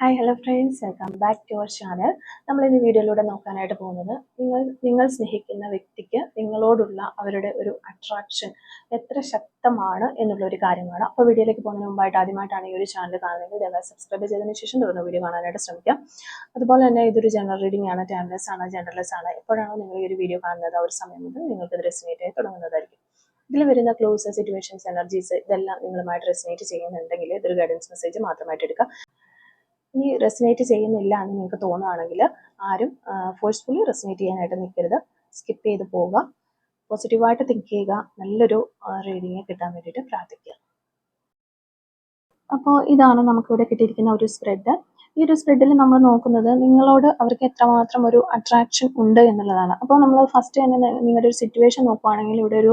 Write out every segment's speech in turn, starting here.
Hi hello friends, welcome back to our channel. നമ്മൾ ഇന്ന് വീഡിയോയിലൂടെ നോക്കാനായിട്ട് പോകുന്നത് നിങ്ങൾ സ്നേഹിക്കുന്ന വ്യക്തിക്ക് നിങ്ങളോടുള്ള അവരുടെ ഒരു അട്രാക്ഷൻ എത്ര ശക്തമാണ് എന്നുള്ള ഒരു കാര്യമാണ്. അപ്പോൾ വീഡിയോയിലേക്ക് പോകുന്നതിന് മുമ്പായിട്ട് ആദ്യമായിട്ടാണ് ഈ ഒരു ചാനൽ കാണുന്നത്, ദയവായി സബ്സ്ക്രൈബ് ചെയ്തതിന് ശേഷം തുടർന്ന് വീഡിയോ കാണാനായിട്ട് ശ്രമിക്കാം. അതുപോലെ തന്നെ ഇതൊരു ജനറൽ റീഡിംഗ് ആണ്, ടൈംലെസ് ആണ്, ജനറൽലെസ് ആണ്. എപ്പോഴാണോ നിങ്ങൾ ഈ ഒരു വീഡിയോ കാണുന്നത് ആ ഒരു സമയം മുതൽ നിങ്ങൾക്ക് ഇത് റെസിനേറ്റ് ആയി തുടങ്ങുന്നതായിരിക്കും. ഇതിൽ വരുന്ന ക്ലോസ്, സിറ്റുവേഷൻസ്, എനർജീസ് ഇതെല്ലാം നിങ്ങളുമായിട്ട് റെസിനേറ്റ് ചെയ്യുന്നുണ്ടെങ്കിൽ ഇതൊരു ഗൈഡൻസ് മെസ്സേജ് മാത്രമായിട്ട് എടുക്കുക. ഇനി റെസിനേറ്റ് ചെയ്യുന്നില്ല എന്ന് നിങ്ങൾക്ക് തോന്നുകയാണെങ്കിൽ ആരും ഫോഴ്സ്ഫുള്ളി റെസിനേറ്റ് ചെയ്യാനായിട്ട് നിൽക്കരുത്, സ്കിപ്പ് ചെയ്ത് പോവുക. പോസിറ്റീവായിട്ട് തിങ്ക് ചെയ്യുക, നല്ലൊരു റീഡിങ് കിട്ടാൻ വേണ്ടിയിട്ട് പ്രാർത്ഥിക്കുക. അപ്പോൾ ഇതാണ് നമുക്കിവിടെ കിട്ടിയിരിക്കുന്ന ഒരു സ്പ്രെഡ്. ഈ ഒരു സ്പ്രെഡിൽ നമ്മൾ നോക്കുന്നത് നിങ്ങളോട് അവർക്ക് എത്രമാത്രം ഒരു അട്രാക്ഷൻ ഉണ്ട് എന്നുള്ളതാണ്. അപ്പോൾ നമ്മൾ ഫസ്റ്റ് തന്നെ നിങ്ങളുടെ ഒരു സിറ്റുവേഷൻ നോക്കുകയാണെങ്കിൽ ഇവിടെ ഒരു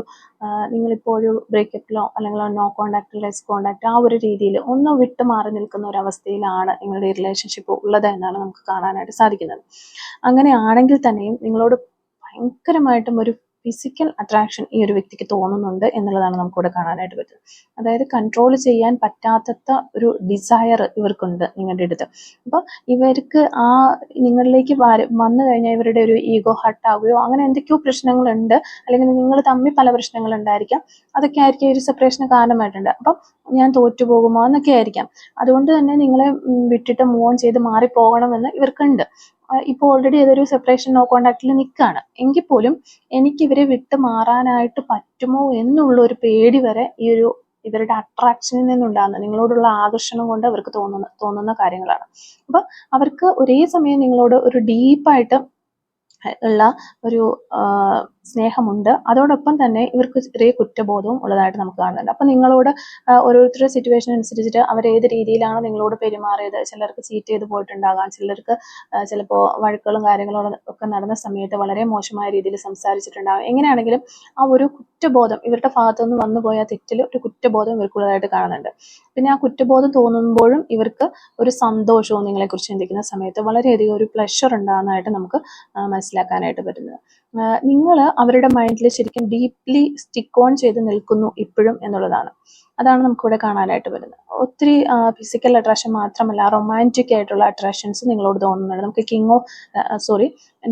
നിങ്ങളിപ്പോൾ ഒരു ബ്രേക്കപ്പിലോ അല്ലെങ്കിൽ നോ കോണ്ടാക്ട്, ലെസ് കോണ്ടാക്ട്, ആ ഒരു രീതിയിൽ ഒന്ന് വിട്ട് മാറി നിൽക്കുന്ന ഒരു അവസ്ഥയിലാണ് നിങ്ങളുടെ റിലേഷൻഷിപ്പ് ഉള്ളത് എന്നാണ് നമുക്ക് കാണാനായിട്ട് സാധിക്കുന്നത്. അങ്ങനെയാണെങ്കിൽ തന്നെയും നിങ്ങളോട് ഭയങ്കരമായിട്ടും ഒരു ഫിസിക്കൽ അട്രാക്ഷൻ ഈ ഒരു വ്യക്തിക്ക് തോന്നുന്നുണ്ട് എന്നുള്ളതാണ് നമുക്കിവിടെ കാണാനായിട്ട് പറ്റുന്നത്. അതായത് കൺട്രോൾ ചെയ്യാൻ പറ്റാത്ത ഒരു ഡിസയർ ഇവർക്കുണ്ട് നിങ്ങളുടെ അടുത്ത്. അപ്പോൾ ഇവർക്ക് ആ നിങ്ങളിലേക്ക് വന്നു കഴിഞ്ഞാൽ ഇവരുടെ ഒരു ഈഗോ ഹർട്ടാവുകയോ അങ്ങനെ എന്തൊക്കെയോ പ്രശ്നങ്ങളുണ്ട്, അല്ലെങ്കിൽ നിങ്ങൾ തമ്മിൽ പല പ്രശ്നങ്ങളുണ്ടായിരിക്കാം. അതൊക്കെ ആയിരിക്കും ഒരു സെപ്പറേഷന് കാരണമായിട്ടുണ്ട്. അപ്പം ഞാൻ തോറ്റുപോകുമോ എന്നൊക്കെ ആയിരിക്കാം. അതുകൊണ്ട് തന്നെ നിങ്ങളെ വിട്ടിട്ട് മൂവ് ഓൺ ചെയ്ത് മാറിപ്പോകണമെന്ന് ഇവർക്കുണ്ട്. ഇപ്പോൾ ഓൾറെഡി ഏതൊരു സെപ്പറേഷൻ നോ കോണ്ടാക്റ്റിൽ നിൽക്കുകയാണ് എങ്കിൽ പോലും എനിക്ക് ഇവരെ വിട്ട് മാറാനായിട്ട് പറ്റുമോ എന്നുള്ള ഒരു പേടി വരെ ഈ ഒരു ഇവരുടെ അട്രാക്ഷനിൽ നിന്നുണ്ടാകുന്ന നിങ്ങളോടുള്ള ആകർഷണം കൊണ്ട് അവർക്ക് തോന്നുന്ന കാര്യങ്ങളാണ്. അപ്പൊ അവർക്ക് ഒരേ സമയം നിങ്ങളോട് ഒരു ഡീപ്പായിട്ട് ഉള്ള ഒരു സ്നേഹമുണ്ട്, അതോടൊപ്പം തന്നെ ഇവർക്ക് ചെറിയ കുറ്റബോധവും ഉള്ളതായിട്ട് നമുക്ക് കാണുന്നുണ്ട്. അപ്പം നിങ്ങളോട് ഓരോരുത്തരുടെ സിറ്റുവേഷൻ അനുസരിച്ചിട്ട് അവർ ഏത് രീതിയിലാണ് നിങ്ങളോട് പെരുമാറിയത്, ചിലർക്ക് ചീറ്റ് ചെയ്ത് പോയിട്ടുണ്ടാകാം, ചിലർക്ക് ചിലപ്പോൾ വഴക്കുകളും കാര്യങ്ങളും ഒക്കെ നടന്ന സമയത്ത് വളരെ മോശമായ രീതിയിൽ സംസാരിച്ചിട്ടുണ്ടാകും. എങ്ങനെയാണെങ്കിലും ആ ഒരു കുറ്റബോധം ഇവരുടെ ഭാഗത്തു നിന്ന് വന്നു പോയ തെറ്റിൽ ഒരു കുറ്റബോധം ഇവർക്കുള്ളതായിട്ട് കാണുന്നുണ്ട്. പിന്നെ ആ കുറ്റബോധം തോന്നുമ്പോഴും ഇവർക്ക് ഒരു സന്തോഷവും നിങ്ങളെക്കുറിച്ച് ചിന്തിക്കുന്ന സമയത്ത് വളരെയധികം ഒരു പ്ലഷർ ഉണ്ടാകുന്നതായിട്ട് നമുക്ക് മനസ്സിലാക്കാനായിട്ട് പറ്റുന്നത്. നിങ്ങൾ അവരുടെ മൈൻഡിൽ ശരിക്കും ഡീപ്ലി സ്റ്റിക്ക് ഓൺ ചെയ്ത് നിൽക്കുന്നു ഇപ്പോഴും എന്നുള്ളതാണ്. അതാണ് നമുക്കിവിടെ കാണാനായിട്ട് വരുന്നത്. ഒത്തിരി ഫിസിക്കൽ അട്രാക്ഷൻ മാത്രമല്ല, റൊമാൻറ്റിക് ആയിട്ടുള്ള അട്രാക്ഷൻസ് നിങ്ങളോട് തോന്നുന്നുണ്ട്. നമുക്ക്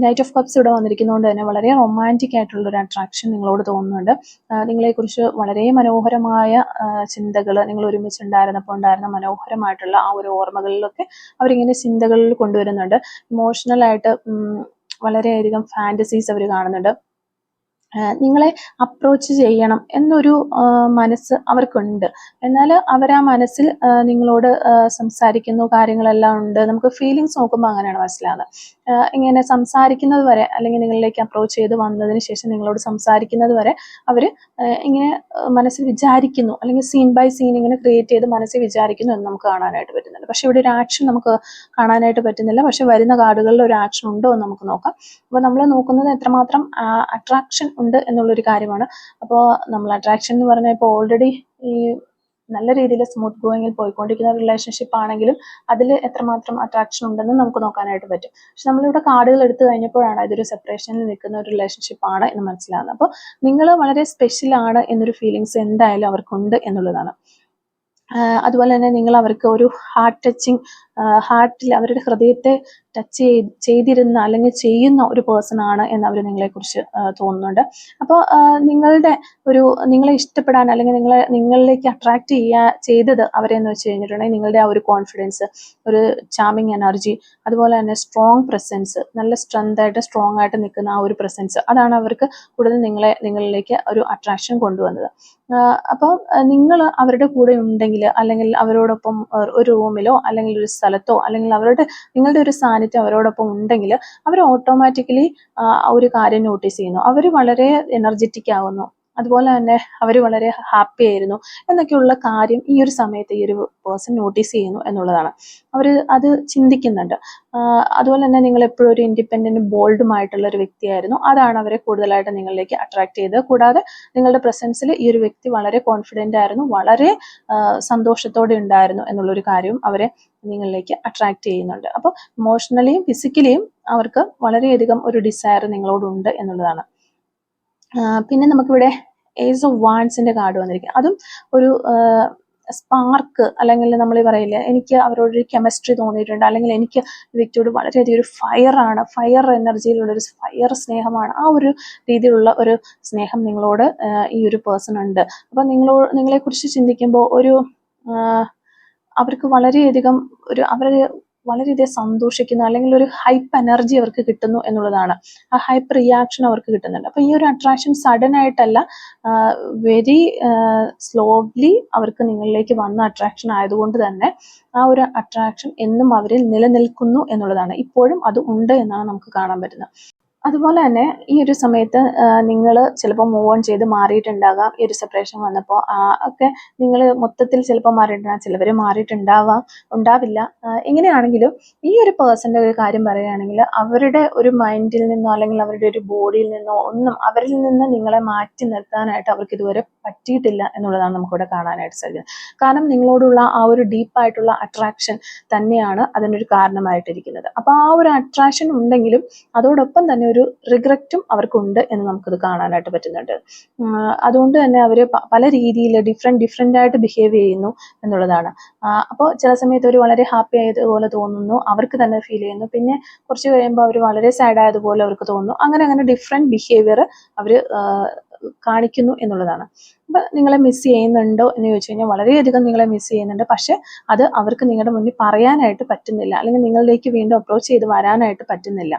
നൈറ്റ് ഓഫ് കപ്സ് ഇവിടെ വന്നിരിക്കുന്നതുകൊണ്ട് തന്നെ വളരെ റൊമാൻറ്റിക് ആയിട്ടുള്ള ഒരു അട്രാക്ഷൻ നിങ്ങളോട് തോന്നുന്നുണ്ട്. നിങ്ങളെക്കുറിച്ച് വളരെ മനോഹരമായ ചിന്തകൾ, നിങ്ങൾ ഒരുമിച്ചുണ്ടായിരുന്നപ്പോൾ ഉണ്ടായിരുന്ന മനോഹരമായിട്ടുള്ള ആ ഒരു ഓർമ്മകളിലൊക്കെ അവരിങ്ങനെ ചിന്തകളിൽ കൊണ്ടുവരുന്നുണ്ട്. ഇമോഷണലായിട്ട് വളരെയധികം ഫാൻറ്റസീസ് അവർ കാണുന്നുണ്ട്. നിങ്ങളെ അപ്രോച്ച് ചെയ്യണം എന്നൊരു മനസ്സ് അവർക്കുണ്ട്. എന്നാൽ അവർ ആ മനസ്സിൽ നിങ്ങളോട് സംസാരിക്കുന്നു, കാര്യങ്ങളെല്ലാം ഉണ്ട്. നമുക്ക് ഫീലിങ്സ് നോക്കുമ്പോൾ അങ്ങനെയാണ് മനസ്സിലാകുന്നത്. ഇങ്ങനെ സംസാരിക്കുന്നത് വരെ, അല്ലെങ്കിൽ നിങ്ങളിലേക്ക് അപ്രോച്ച് ചെയ്ത് വന്നതിന് ശേഷം നിങ്ങളോട് സംസാരിക്കുന്നത് വരെ അവർ ഇങ്ങനെ മനസ്സിൽ വിചാരിക്കുന്നു, അല്ലെങ്കിൽ സീൻ ബൈ സീൻ ഇങ്ങനെ ക്രിയേറ്റ് ചെയ്ത് മനസ്സിൽ വിചാരിക്കുന്നു എന്ന് നമുക്ക് കാണാനായിട്ട് പറ്റുന്നുണ്ട്. പക്ഷെ ഇവിടെ ഒരു ആക്ഷൻ നമുക്ക് കാണാനായിട്ട് പറ്റുന്നില്ല. പക്ഷെ വരുന്ന കാർഡുകളിൽ ഒരു ആക്ഷൻ ഉണ്ടോ എന്ന് നമുക്ക് നോക്കാം. അപ്പോൾ നമ്മൾ നോക്കുന്നത് എത്രമാത്രം അട്രാക്ഷൻ ഉണ്ട് എന്നുള്ളൊരു കാര്യമാണ്. അപ്പോൾ നമ്മൾ അട്രാക്ഷൻ എന്ന് പറഞ്ഞാൽ ഇപ്പോൾ ഓൾറെഡി ഈ നല്ല രീതിയിൽ സ്മൂത്ത് ഗോയിങ്ങിൽ പോയിക്കൊണ്ടിരിക്കുന്ന റിലേഷൻഷിപ്പ് ആണെങ്കിലും അതിൽ എത്രമാത്രം അട്രാക്ഷൻ ഉണ്ടെന്ന് നമുക്ക് നോക്കാനായിട്ട് പറ്റും. പക്ഷെ നമ്മളിവിടെ കാർഡുകൾ എടുത്തു കഴിഞ്ഞപ്പോഴാണ് ഇതൊരു സെപ്പറേഷനിൽ നിൽക്കുന്ന ഒരു റിലേഷൻഷിപ്പ് ആണ് എന്ന് മനസ്സിലാകുന്നത്. അപ്പോൾ നിങ്ങൾ വളരെ സ്പെഷ്യൽ ആണ് എന്നൊരു ഫീലിങ്സ് എന്തായാലും അവർക്കുണ്ട് എന്നുള്ളതാണ്. അതുപോലെ തന്നെ നിങ്ങൾ അവർക്ക് ഒരു ഹാർട്ടിൽ അവരുടെ ഹൃദയത്തെ ടച്ച് ചെയ്തിരുന്ന അല്ലെങ്കിൽ ചെയ്യുന്ന ഒരു പേഴ്സൺ ആണ് എന്ന് അവർ നിങ്ങളെക്കുറിച്ച് തോന്നുന്നുണ്ട്. അപ്പോൾ നിങ്ങളെ ഇഷ്ടപ്പെടാൻ അല്ലെങ്കിൽ നിങ്ങളിലേക്ക് അട്രാക്ട് ചെയ്തത് അവരെന്ന് വെച്ച് കഴിഞ്ഞിട്ടുണ്ടെങ്കിൽ നിങ്ങളുടെ ആ ഒരു കോൺഫിഡൻസ്, ഒരു ചാമിങ് എനർജി, അതുപോലെ തന്നെ സ്ട്രോങ് പ്രസൻസ്, നല്ല സ്ട്രോങ് ആയിട്ട് നിൽക്കുന്ന ആ ഒരു പ്രസൻസ്, അതാണ് അവർക്ക് കൂടുതൽ നിങ്ങളിലേക്ക് ഒരു അട്രാക്ഷൻ കൊണ്ടുവന്നത്. അപ്പോൾ നിങ്ങൾ അവരുടെ കൂടെ ഉണ്ടെങ്കിൽ, അല്ലെങ്കിൽ അവരോടൊപ്പം ഒരു റൂമിലോ അല്ലെങ്കിൽ ഒരു സ്ഥലത്തോ, അല്ലെങ്കിൽ നിങ്ങളുടെ ഒരു സാന്നിധ്യം അവരോടൊപ്പം ഉണ്ടെങ്കിൽ അവർ ഓട്ടോമാറ്റിക്കലി ഒരു കാര്യം നോട്ടീസ് ചെയ്യുന്നു. അവർ വളരെ എനർജറ്റിക് ആകുന്നു, അതുപോലെ തന്നെ അവർ വളരെ ഹാപ്പി ആയിരുന്നു എന്നൊക്കെയുള്ള കാര്യം ഈ ഒരു സമയത്ത് ഈ ഒരു പേഴ്സൺ നോട്ടീസ് ചെയ്യുന്നു എന്നുള്ളതാണ്. അവർ അത് ചിന്തിക്കുന്നുണ്ട്. അതുപോലെ തന്നെ നിങ്ങൾ എപ്പോഴും ഒരു ഇൻഡിപെൻഡൻറ്റ് ബോൾഡുമായിട്ടുള്ള ഒരു വ്യക്തിയായിരുന്നു. അതാണ് അവരെ കൂടുതലായിട്ട് നിങ്ങളിലേക്ക് അട്രാക്ട് ചെയ്തത്. കൂടാതെ നിങ്ങളുടെ പ്രസൻസിൽ ഈ ഒരു വ്യക്തി വളരെ കോൺഫിഡൻ്റ് ആയിരുന്നു, വളരെ സന്തോഷത്തോടെ ഉണ്ടായിരുന്നു എന്നുള്ളൊരു കാര്യവും അവരെ നിങ്ങളിലേക്ക് അട്രാക്ട് ചെയ്യുന്നുണ്ട്. അപ്പോൾ ഇമോഷണലിയും ഫിസിക്കലിയും അവർക്ക് വളരെയധികം ഒരു ഡിസയർ നിങ്ങളോടുണ്ട് എന്നുള്ളതാണ്. പിന്നെ നമുക്കിവിടെ ഏസ് ഓഫ് വാൻസിൻ്റെ കാർഡ് വന്നിരിക്കുക. അതും ഒരു സ്പാർക്ക്, അല്ലെങ്കിൽ നമ്മൾ പറയില്ലേ എനിക്ക് അവരോടൊരു കെമിസ്ട്രി തോന്നിയിട്ടുണ്ട്, അല്ലെങ്കിൽ എനിക്ക് വ്യക്തിയോട് വളരെയധികം ഒരു ഫയർ എനർജിയിലുള്ള ഒരു ഫയർ സ്നേഹമാണ്, ആ ഒരു രീതിയിലുള്ള ഒരു സ്നേഹം നിങ്ങളോട് ഈ ഒരു പേഴ്സൺ ഉണ്ട്. അപ്പം നിങ്ങളെക്കുറിച്ച് ചിന്തിക്കുമ്പോൾ അവർക്ക് വളരെയധികം വളരെയധികം സന്തോഷിക്കുന്നു, അല്ലെങ്കിൽ ഒരു ഹൈപ്പ് എനർജി അവർക്ക് കിട്ടുന്നു എന്നുള്ളതാണ്. ആ ഹൈപ്പ് റിയാക്ഷൻ അവർക്ക് കിട്ടുന്നുണ്ട്. അപ്പൊ ഈ ഒരു അട്രാക്ഷൻ സഡൻ ആയിട്ടല്ല, വെരി സ്ലോലി അവർക്ക് നിങ്ങളിലേക്ക് വന്ന അട്രാക്ഷൻ ആയതുകൊണ്ട് തന്നെ ആ ഒരു അട്രാക്ഷൻ എന്നും അവരിൽ നിലനിൽക്കുന്നു എന്നുള്ളതാണ്. ഇപ്പോഴും അത് ഉണ്ട് എന്നാണ് നമുക്ക് കാണാൻ പറ്റുന്നത്. അതുപോലെ തന്നെ ഈ ഒരു സമയത്ത് നിങ്ങൾ ചിലപ്പോൾ മൂവ് ഓൺ ചെയ്ത് മാറിയിട്ടുണ്ടാകാം. ഈ ഒരു സെപ്പറേഷൻ വന്നപ്പോൾ ഒക്കെ നിങ്ങൾ മൊത്തത്തിൽ ചിലപ്പോൾ മാറിയിട്ടുണ്ടാകും, ചിലവർ ഉണ്ടാവില്ല. എങ്ങനെയാണെങ്കിലും ഈ ഒരു പേഴ്സൻ്റെ ഒരു കാര്യം പറയുകയാണെങ്കിൽ അവരുടെ ഒരു മൈൻഡിൽ നിന്നോ അല്ലെങ്കിൽ അവരുടെ ഒരു ബോഡിയിൽ നിന്നോ ഒന്നും അവരിൽ നിന്ന് നിങ്ങളെ മാറ്റി നിർത്താനായിട്ട് അവർക്ക് ഇതുവരെ പറ്റിയിട്ടില്ല എന്നുള്ളതാണ് നമുക്കിവിടെ കാണാനായിട്ട് സാധിക്കുന്നത്. കാരണം നിങ്ങളോടുള്ള ആ ഒരു ഡീപ്പായിട്ടുള്ള അട്രാക്ഷൻ തന്നെയാണ് അതിനൊരു കാരണമായിട്ടിരിക്കുന്നത്. അപ്പോൾ ആ ഒരു അട്രാക്ഷൻ ഉണ്ടെങ്കിലും അതോടൊപ്പം തന്നെ ഒരു റിഗ്രറ്റും അവർക്കുണ്ട് എന്ന് നമുക്കത് കാണാനായിട്ട് പറ്റുന്നുണ്ട്. അതുകൊണ്ട് തന്നെ അവർ പല രീതിയിൽ ഡിഫറെൻ്റ് ആയിട്ട് ബിഹേവ് ചെയ്യുന്നു എന്നുള്ളതാണ്. അപ്പോൾ ചില സമയത്ത് അവർ വളരെ ഹാപ്പി ആയതുപോലെ തോന്നുന്നു, അവർക്ക് തന്നെ ഫീൽ ചെയ്യുന്നു. പിന്നെ കുറച്ച് കഴിയുമ്പോൾ അവർ വളരെ സാഡ് ആയതുപോലെ അവർക്ക് തോന്നുന്നു. അങ്ങനെ ഡിഫറെൻറ്റ് ബിഹേവിയർ അവർ കാണിക്കുന്നു എന്നുള്ളതാണ്. അപ്പം നിങ്ങളെ മിസ് ചെയ്യുന്നുണ്ടോ എന്ന് ചോദിച്ചു കഴിഞ്ഞാൽ വളരെയധികം നിങ്ങളെ മിസ് ചെയ്യുന്നുണ്ട്. പക്ഷെ അത് അവർക്ക് നിങ്ങളുടെ മുന്നിൽ പറയാനായിട്ട് പറ്റുന്നില്ല, അല്ലെങ്കിൽ നിങ്ങളിലേക്ക് വീണ്ടും അപ്രോച്ച് ചെയ്ത് വരാനായിട്ട് പറ്റുന്നില്ല.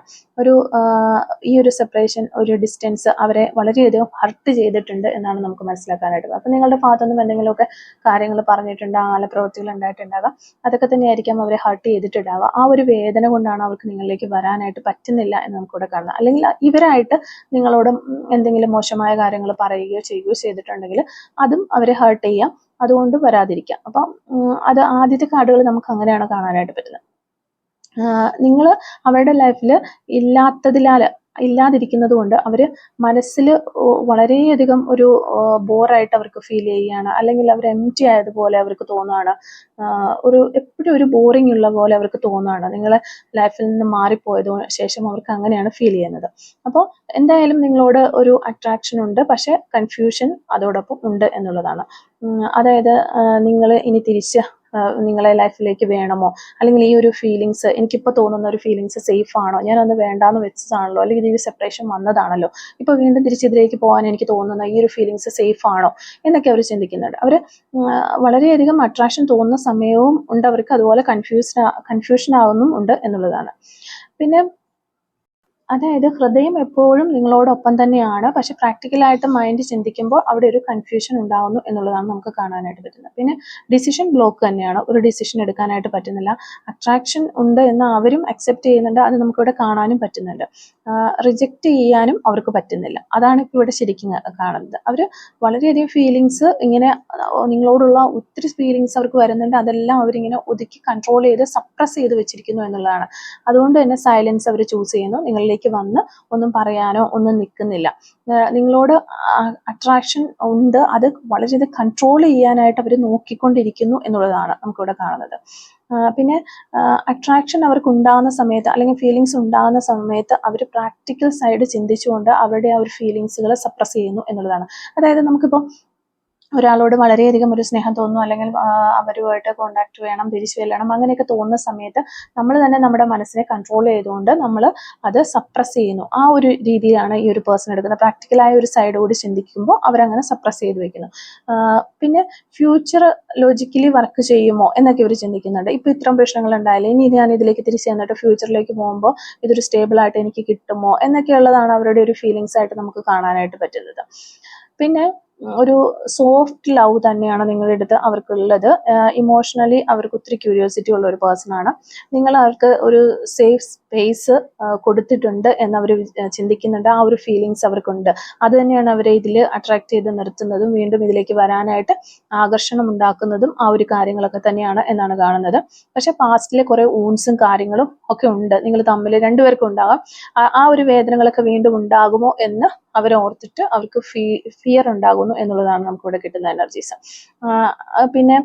ഈ ഒരു സെപ്പറേഷൻ, ഒരു ഡിസ്റ്റൻസ് അവരെ വളരെയധികം ഹർട്ട് ചെയ്തിട്ടുണ്ട് എന്നാണ് നമുക്ക് മനസ്സിലാക്കാനായിട്ട്. അപ്പം നിങ്ങളുടെ ഭാഗത്തുനിന്നും എന്തെങ്കിലുമൊക്കെ കാര്യങ്ങൾ പറഞ്ഞിട്ടുണ്ടാകാം, അല്ല പ്രവൃത്തികൾ ഉണ്ടായിട്ടുണ്ടാകാം, അതൊക്കെ തന്നെയായിരിക്കാം അവരെ ഹർട്ട് ചെയ്തിട്ടുണ്ടാവുക. ആ ഒരു വേദന കൊണ്ടാണ് അവർക്ക് നിങ്ങളിലേക്ക് വരാനായിട്ട് പറ്റുന്നില്ല എന്ന് നമുക്കിവിടെ കാണാം. അല്ലെങ്കിൽ ഇവരായിട്ട് നിങ്ങളോട് എന്തെങ്കിലും മോശമായ കാര്യങ്ങൾ പറയുകയോ ചെയ്യുകയോ ചെയ്തിട്ടുണ്ടെങ്കിൽ അതും അവരെ ഹേർട്ട് ചെയ്യാം, അതുകൊണ്ട് വരാതിരിക്കാം. അപ്പം അത് ആദ്യത്തെ കാർഡുകൾ നമുക്ക് അങ്ങനെയാണ് കാണാനായിട്ട് പറ്റുന്നത്. നിങ്ങൾ അവരുടെ ലൈഫിൽ ഇല്ലാതിരിക്കുന്നത് കൊണ്ട് അവർ മനസ്സിൽ വളരെയധികം ഒരു ബോറായിട്ട് അവർക്ക് ഫീൽ ചെയ്യുകയാണ്, അല്ലെങ്കിൽ അവർ എംപ്റ്റി ആയതുപോലെ അവർക്ക് തോന്നുകയാണ്, എപ്പോഴും ഒരു ബോറിംഗ് ഉള്ള പോലെ അവർക്ക് തോന്നുകയാണ്. നിങ്ങളെ ലൈഫിൽ നിന്ന് മാറിപ്പോയതിനു ശേഷം അവർക്ക് അങ്ങനെയാണ് ഫീൽ ചെയ്യുന്നത്. അപ്പോൾ എന്തായാലും നിങ്ങളോട് ഒരു അട്രാക്ഷൻ ഉണ്ട്, പക്ഷെ കൺഫ്യൂഷൻ അതോടൊപ്പം ഉണ്ട് എന്നുള്ളതാണ്. അതായത് നിങ്ങൾ ഇനി തിരിച്ച് നിങ്ങളെ ലൈഫിലേക്ക് വേണമോ, അല്ലെങ്കിൽ ഈ ഒരു ഫീലിങ്സ്, എനിക്കിപ്പോൾ തോന്നുന്ന ഒരു ഫീലിങ്സ് സേഫ് ആണോ, ഞാനൊന്ന് വേണ്ടാന്ന് വെച്ചതാണല്ലോ, അല്ലെങ്കിൽ ഈ സെപ്പറേഷൻ വന്നതാണല്ലോ, ഇപ്പോൾ വീണ്ടും തിരിച്ചിതിലേക്ക് പോകാൻ എനിക്ക് തോന്നുന്ന ഈ ഒരു ഫീലിങ്സ് സേഫ് ആണോ എന്നൊക്കെ അവർ അവർ വളരെയധികം അട്രാക്ഷൻ തോന്നുന്ന സമയവും ഉണ്ട് അവർക്ക്, അതുപോലെ കൺഫ്യൂഷൻ ആവുന്നും ഉണ്ട് എന്നുള്ളതാണ്. പിന്നെ അതായത് ഹൃദയം എപ്പോഴും നിങ്ങളോടൊപ്പം തന്നെയാണ്, പക്ഷെ പ്രാക്ടിക്കലായിട്ട് മൈൻഡ് ചിന്തിക്കുമ്പോൾ അവിടെ ഒരു കൺഫ്യൂഷൻ ഉണ്ടാവുന്നു എന്നുള്ളതാണ് നമുക്ക് കാണാനായിട്ട് പറ്റുന്നത്. പിന്നെ ഡിസിഷൻ ബ്ലോക്ക് തന്നെയാണ്, ഒരു ഡിസിഷൻ എടുക്കാനായിട്ട് പറ്റുന്നില്ല. അട്രാക്ഷൻ ഉണ്ട് എന്ന് അവരും അക്സെപ്റ്റ് ചെയ്യുന്നുണ്ട്, അത് നമുക്കിവിടെ കാണാനും പറ്റുന്നുണ്ട്. റിജക്റ്റ് ചെയ്യാനും അവർക്ക് പറ്റുന്നില്ല, അതാണ് ഇപ്പോൾ ഇവിടെ ശരിക്കും കാണുന്നത്. അവർ വളരെയധികം ഫീലിങ്സ് ഇങ്ങനെ നിങ്ങളോടുള്ള ഒത്തിരി ഫീലിങ്സ് അവർക്ക് വരുന്നുണ്ട്, അതെല്ലാം അവരിങ്ങനെ ഒതുക്കി കൺട്രോൾ ചെയ്ത് സപ്രസ് ചെയ്ത് വെച്ചിരിക്കുന്നു എന്നുള്ളതാണ്. അതുകൊണ്ട് തന്നെ സൈലൻസ് അവർ ചൂസ് ചെയ്യുന്നു, നിങ്ങളിലേക്ക് വന്ന് ഒന്നും പറയാനോ ഒന്നും നിൽക്കുന്നില്ല. നിങ്ങളോട് അട്രാക്ഷൻ ഉണ്ട്, അത് വളരെയധികം കൺട്രോൾ ചെയ്യാനായിട്ട് അവർ നോക്കിക്കൊണ്ടിരിക്കുന്നു എന്നുള്ളതാണ് നമുക്കിവിടെ കാണുന്നത്. പിന്നെ അട്രാക്ഷൻ അവർക്ക് ഉണ്ടാകുന്ന സമയത്ത്, അല്ലെങ്കിൽ ഫീലിങ്സ് ഉണ്ടാകുന്ന സമയത്ത് അവർ പ്രാക്ടിക്കൽ സൈഡ് ചിന്തിച്ചുകൊണ്ട് അവരുടെ ആ ഒരു ഫീലിങ്സുകൾ സപ്രസ് ചെയ്യുന്നു എന്നുള്ളതാണ്. അതായത് നമുക്കിപ്പോൾ ഒരാളോട് വളരെയധികം ഒരു സ്നേഹം തോന്നുന്നു, അല്ലെങ്കിൽ അവരുമായിട്ട് കോണ്ടാക്ട് വേണം, തിരിച്ചു ചെല്ലണം, അങ്ങനെയൊക്കെ തോന്നുന്ന സമയത്ത് നമ്മൾ തന്നെ നമ്മുടെ മനസ്സിനെ കൺട്രോൾ ചെയ്തുകൊണ്ട് നമ്മൾ അത് സപ്രസ് ചെയ്യുന്നു. ആ ഒരു രീതിയിലാണ് ഈ ഒരു പേഴ്സൺ എടുക്കുന്നത്. പ്രാക്ടിക്കലായ ഒരു സൈഡ് കൂടി ചിന്തിക്കുമ്പോൾ അവരങ്ങനെ സപ്രസ് ചെയ്ത് വെക്കുന്നു. പിന്നെ ഫ്യൂച്ചർ ലോജിക്കലി വർക്ക് ചെയ്യുമോ എന്നൊക്കെ ഇവർ ചിന്തിക്കുന്നുണ്ട്. ഇപ്പോൾ ഇത്രയും പ്രശ്നങ്ങൾ ഉണ്ടായാലും ഇനി ഞാൻ ഇതിലേക്ക് തിരിച്ച് ചെന്നിട്ട് ഫ്യൂച്ചറിലേക്ക് പോകുമ്പോൾ ഇതൊരു സ്റ്റേബിൾ ആയിട്ട് എനിക്ക് കിട്ടുമോ എന്നൊക്കെയുള്ളതാണ് അവരുടെ ഒരു ഫീലിങ്സ് ആയിട്ട് നമുക്ക് കാണാനായിട്ട് പറ്റുന്നത്. പിന്നെ ഒരു സോഫ്റ്റ് ലവ് തന്നെയാണ് നിങ്ങളുടെ അടുത്ത് അവർക്കുള്ളത്. ഇമോഷണലി അവർക്ക് ഒത്തിരി ക്യൂരിയോസിറ്റി ഉള്ള ഒരു പേഴ്സൺ ആണ്. നിങ്ങൾ അവർക്ക് ഒരു സേഫ് സ്പേസ് കൊടുത്തിട്ടുണ്ട് എന്നവർ ചിന്തിക്കുന്നുണ്ട്. ആ ഒരു ഫീലിങ്സ് അവർക്കുണ്ട്. അത് തന്നെയാണ് അവരെ ഇതിൽ അട്രാക്ട് ചെയ്ത് നിർത്തുന്നതും വീണ്ടും ഇതിലേക്ക് വരാനായിട്ട് ആകർഷണം ഉണ്ടാക്കുന്നതും ആ ഒരു കാര്യങ്ങളൊക്കെ തന്നെയാണ് എന്നാണ് കാണുന്നത്. പക്ഷെ പാസ്റ്റിലെ കുറേ ഊൺസും കാര്യങ്ങളും ഒക്കെ ഉണ്ട്, നിങ്ങൾ തമ്മിൽ രണ്ടുപേർക്കും ഉണ്ടാകാം. ആ ഒരു വേദനകളൊക്കെ വീണ്ടും ഉണ്ടാകുമോ എന്ന് അവരോർത്തിട്ട് അവർക്ക് ഫിയർ ഉണ്ടാകുന്നു എന്നുള്ളതാണ് നമുക്കിവിടെ കിട്ടുന്ന എനർജീസ്. പിന്നെ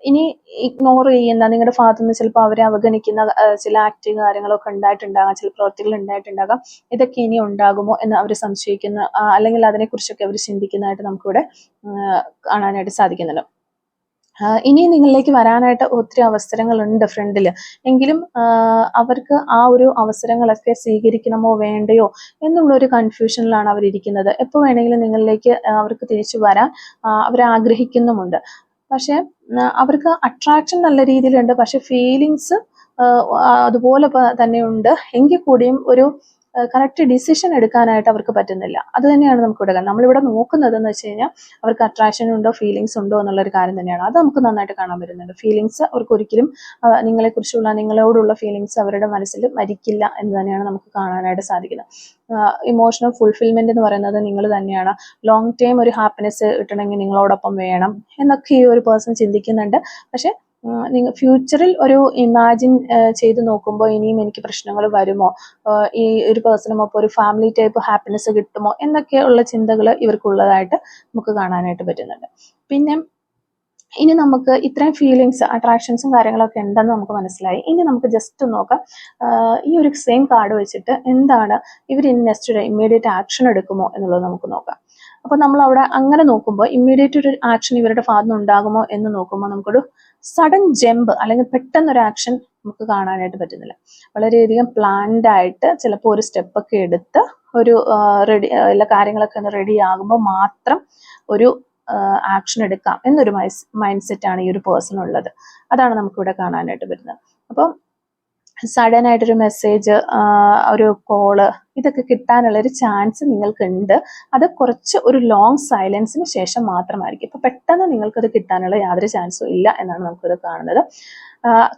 ഇനി ഇഗ്നോർ ചെയ്യുന്ന, നിങ്ങളുടെ ഭാഗത്തു നിന്ന് ചിലപ്പോൾ അവരെ അവഗണിക്കുന്ന ചില ആക്റ്റീവ് കാര്യങ്ങളൊക്കെ ഉണ്ടായിട്ടുണ്ടാകാം, ചില പ്രവൃത്തികൾ ഉണ്ടായിട്ടുണ്ടാകാം. ഇതൊക്കെ ഇനി ഉണ്ടാകുമോ എന്ന് അവർ സംശയിക്കുന്ന, അല്ലെങ്കിൽ അതിനെക്കുറിച്ചൊക്കെ അവർ ചിന്തിക്കുന്നതായിട്ട് നമുക്കിവിടെ കാണാനായിട്ട് സാധിക്കുന്നുണ്ട്. ഇനി നിങ്ങളിലേക്ക് വരാനായിട്ട് ഒത്തിരി അവസരങ്ങളുണ്ട് ഫ്രണ്ടിൽ. എങ്കിലും അവർക്ക് ആ ഒരു അവസരങ്ങളൊക്കെ സ്വീകരിക്കണമോ വേണ്ടയോ എന്നുള്ളൊരു കൺഫ്യൂഷനിലാണ് അവരിയ്ക്കുന്നത്. എപ്പോൾ വേണമെങ്കിലും നിങ്ങളിലേക്ക് അവർക്ക് തിരിച്ചു വരാൻ അവരാഗ്രഹിക്കുന്നുമുണ്ട്. പക്ഷേ അവർക്ക് അട്രാക്ഷൻ നല്ല രീതിയിലുണ്ട്. പക്ഷേ ഫീലിങ്സ് അതുപോലെ തന്നെയുണ്ട്. എങ്കിൽ കൂടിയും ഒരു കറക്റ്റ് ഡിസിഷൻ എടുക്കാനായിട്ട് അവർക്ക് പറ്റുന്നില്ല. അത് തന്നെയാണ് നമുക്കിവിടെ കാണാം. നമ്മളിവിടെ നോക്കുന്നതെന്ന് വെച്ച് കഴിഞ്ഞാൽ അവർക്ക് അട്രാക്ഷൻ ഉണ്ടോ ഫീലിങ്സ് ഉണ്ടോ എന്നുള്ളൊരു കാര്യം തന്നെയാണ്. അത് നമുക്ക് നന്നായിട്ട് കാണാൻ പറ്റുന്നുണ്ട്. ഫീലിങ്സ് അവർക്ക് ഒരിക്കലും നിങ്ങളെക്കുറിച്ചുള്ള നിങ്ങളോടുള്ള ഫീലിങ്സ് അവരുടെ മനസ്സിൽ മരിക്കില്ല എന്ന് തന്നെയാണ് നമുക്ക് കാണാനായിട്ട് സാധിക്കുന്നത്. ഇമോഷണൽ ഫുൾഫിൽമെന്റ് എന്ന് പറയുന്നത് നിങ്ങൾ തന്നെയാണ്. ലോങ് ടൈം ഒരു ഹാപ്പിനെസ് കിട്ടണമെങ്കിൽ നിങ്ങളോടൊപ്പം വേണം എന്നൊക്കെ ഈ ഒരു പേഴ്സൺ ചിന്തിക്കുന്നുണ്ട്. പക്ഷെ നിങ്ങൾ ഫ്യൂച്ചറിൽ ഒരു ഇമാജിൻ ചെയ്ത് നോക്കുമ്പോൾ ഇനിയും എനിക്ക് പ്രശ്നങ്ങൾ വരുമോ, ഈ ഒരു പേഴ്സണുമൊപ്പം ഒരു ഫാമിലി ടൈപ്പ് ഹാപ്പിനെസ് കിട്ടുമോ എന്നൊക്കെയുള്ള ചിന്തകൾ ഇവർക്കുള്ളതായിട്ട് നമുക്ക് കാണാനായിട്ട് പറ്റുന്നുണ്ട്. പിന്നെ ഇനി നമുക്ക് ഇത്രയും ഫീലിങ്സ് അട്രാക്ഷൻസും കാര്യങ്ങളൊക്കെ ഉണ്ടെന്ന് നമുക്ക് മനസ്സിലായി. ഇനി നമുക്ക് ജസ്റ്റ് നോക്കാം ഈ ഒരു സെയിം കാർഡ് വെച്ചിട്ട് എന്താണ് ഇവർ ഇനി നെക്സ്റ്റ് ഇമ്മീഡിയറ്റ് ആക്ഷൻ എടുക്കുമോ എന്നുള്ളത് നമുക്ക് നോക്കാം. അപ്പോൾ നമ്മൾ അവിടെ അങ്ങനെ നോക്കുമ്പോൾ ഇമ്മീഡിയറ്റ് ഒരു ആക്ഷൻ ഇവരുടെ ഭാഗത്ത് നിന്ന് ഉണ്ടാകുമോ എന്ന് നോക്കുമ്പോൾ നമുക്കൊരു സഡൻ ജമ്പ് അല്ലെങ്കിൽ പെട്ടെന്നൊരു ആക്ഷൻ നമുക്ക് കാണാനായിട്ട് പറ്റുന്നില്ല. വളരെയധികം പ്ലാൻഡ് ആയിട്ട് ചിലപ്പോൾ ഒരു സ്റ്റെപ്പൊക്കെ എടുത്ത് ഒരു റെഡി എല്ലാ കാര്യങ്ങളൊക്കെ ഒന്ന് റെഡി ആകുമ്പോൾ മാത്രം ഒരു ആക്ഷൻ എടുക്കാം എന്നൊരു മൈൻഡ് സെറ്റാണ് ഈ ഒരു പേഴ്സൺ ഉള്ളത്. അതാണ് നമുക്കിവിടെ കാണാനായിട്ട് വരുന്നത്. അപ്പം സഡൻ ആയിട്ടൊരു മെസ്സേജ്, ഒരു കോള്, ഇതൊക്കെ കിട്ടാനുള്ളൊരു ചാൻസ് നിങ്ങൾക്കുണ്ട്. അത് കുറച്ച് ഒരു ലോങ് സൈലൻസിന് ശേഷം മാത്രമായിരിക്കും. ഇപ്പൊ പെട്ടെന്ന് നിങ്ങൾക്കത് കിട്ടാനുള്ള യാതൊരു ചാൻസും ഇല്ല എന്നാണ് നമുക്കിത് കാണുന്നത്.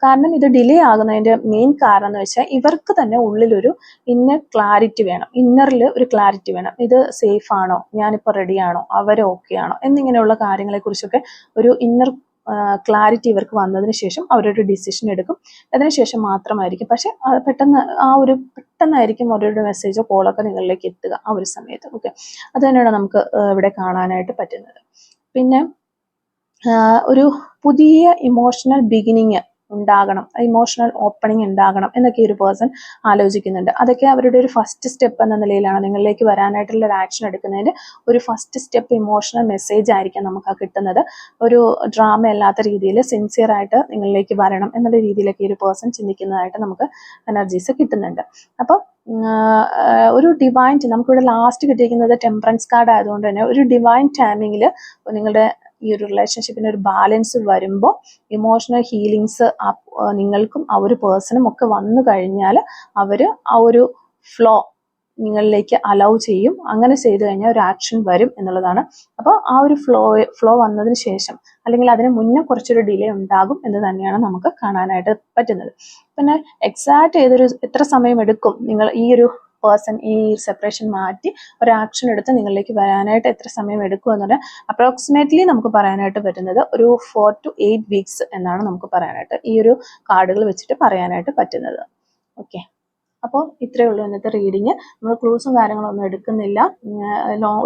കാരണം ഇത് ഡിലേ ആകുന്നതിന്റെ മെയിൻ കാരണം എന്ന് വെച്ചാൽ ഇവർക്ക് തന്നെ ഉള്ളിലൊരു ഇന്നർ ക്ലാരിറ്റി വേണം. ഇന്നറിൽ ഒരു ക്ലാരിറ്റി വേണം. ഇത് സേഫ് ആണോ, ഞാനിപ്പോൾ റെഡിയാണോ, അവർ ഓക്കെ ആണോ എന്നിങ്ങനെയുള്ള കാര്യങ്ങളെ കുറിച്ചൊക്കെ ഒരു ഇന്നർ ക്ലാരിറ്റി ഇവർക്ക് വന്നതിന് ശേഷം അവരൊരു ഡിസിഷൻ എടുക്കും. അതിനുശേഷം മാത്രമായിരിക്കും. പക്ഷെ പെട്ടെന്നായിരിക്കും അവരുടെ മെസ്സേജോ കോളൊക്കെ നിങ്ങളിലേക്ക് എത്തുക ആ ഒരു സമയത്ത്. ഓക്കെ, അത് തന്നെയാണ് നമുക്ക് ഇവിടെ കാണാനായിട്ട് പറ്റുന്നത്. പിന്നെ ഒരു പുതിയ ഇമോഷണൽ ബിഗിനിങ് ഉണ്ടാകണം, ഇമോഷണൽ ഓപ്പണിംഗ് ഉണ്ടാകണം എന്നൊക്കെ ഒരു പേഴ്സൺ ആലോചിക്കുന്നുണ്ട്. അതൊക്കെ അവരുടെ ഒരു ഫസ്റ്റ് സ്റ്റെപ്പ് എന്ന നിലയിലാണ് നിങ്ങളിലേക്ക് വരാനായിട്ടുള്ള ഒരു ആക്ഷൻ എടുക്കുന്നതിൻ്റെ ഒരു ഫസ്റ്റ് സ്റ്റെപ്പ് ഇമോഷണൽ മെസ്സേജ് ആയിരിക്കാം നമുക്ക് കിട്ടുന്നത്. ഒരു ഡ്രാമ അല്ലാത്ത രീതിയിൽ സിൻസിയർ ആയിട്ട് നിങ്ങളിലേക്ക് വരണം എന്നുള്ള രീതിയിലൊക്കെ ഒരു പേഴ്സൺ ചിന്തിക്കുന്നതായിട്ട് നമുക്ക് എനർജീസ് കിട്ടുന്നുണ്ട്. അപ്പോൾ ഒരു ഡിവൈൻ, നമുക്കിവിടെ ലാസ്റ്റ് കിട്ടിയിരിക്കുന്നത് ടെമ്പറൻസ് കാർഡ് ആയതുകൊണ്ട് തന്നെ ഒരു ഡിവൈൻ ടൈമിങ്ങിൽ നിങ്ങളുടെ ഈ ഒരു റിലേഷൻഷിപ്പിന് ഒരു ബാലൻസ് വരുമ്പോൾ ഇമോഷണൽ ഹീലിങ്സ് നിങ്ങൾക്കും ആ ഒരു പേഴ്സണും ഒക്കെ വന്നു കഴിഞ്ഞാൽ അവർ ആ ഒരു ഫ്ലോ നിങ്ങളിലേക്ക് അലൗ ചെയ്യും. അങ്ങനെ ചെയ്തു കഴിഞ്ഞാൽ ഒരു ആക്ഷൻ വരും എന്നുള്ളതാണ്. അപ്പോൾ ആ ഒരു ഫ്ലോ വന്നതിന് ശേഷം അല്ലെങ്കിൽ അതിന് മുന്നേ കുറച്ചൊരു ഡിലേ ഉണ്ടാകും എന്ന് തന്നെയാണ് നമുക്ക് കാണാനായിട്ട് പറ്റുന്നത്. പിന്നെ എക്സാക്ട് എത്ര സമയം എടുക്കും നിങ്ങൾ ഈ ഒരു പേഴ്സൺ ഈ സെപ്പറേഷൻ മാറ്റി ഒരു ആക്ഷൻ എടുത്ത് നിങ്ങളിലേക്ക് വരാനായിട്ട് എത്ര സമയം എടുക്കും എന്ന് പറഞ്ഞാൽ അപ്രോക്സിമേറ്റ്ലി നമുക്ക് പറയാനായിട്ട് പറ്റുന്നത് ഒരു 4 to 8 വീക്സ് എന്നാണ് നമുക്ക് പറയാനായിട്ട് ഈ ഒരു കാർഡുകൾ വെച്ചിട്ട് പറയാനായിട്ട് പറ്റുന്നത്. ഓക്കെ, അപ്പോൾ ഇത്രയേ ഉള്ളൂ ഇന്നത്തെ റീഡിങ്. നമ്മൾ ക്ലൂസും കാര്യങ്ങളൊന്നും എടുക്കുന്നില്ല.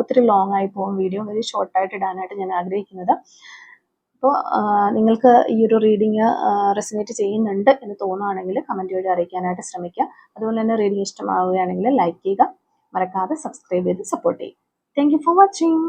ഒത്തിരി ലോങ് ആയി പോകും വീഡിയോ. വെരി ഷോർട്ടായിട്ട് ഇടാനായിട്ട് ഞാൻ ആഗ്രഹിക്കുന്നത്. അപ്പോൾ നിങ്ങൾക്ക് ഈ ഒരു റീഡിങ് റെസനേറ്റ് ചെയ്യുന്നുണ്ട് എന്ന് തോന്നുകയാണെങ്കിൽ കമൻറ്റ് വഴി അറിയിക്കാനായിട്ട് ശ്രമിക്കുക. അതുപോലെ തന്നെ റീഡിങ് ഇഷ്ടമാവുകയാണെങ്കിൽ ലൈക്ക് ചെയ്യുക, മറക്കാതെ സബ്സ്ക്രൈബ് ചെയ്ത് സപ്പോർട്ട് ചെയ്യുക. Thank you for watching.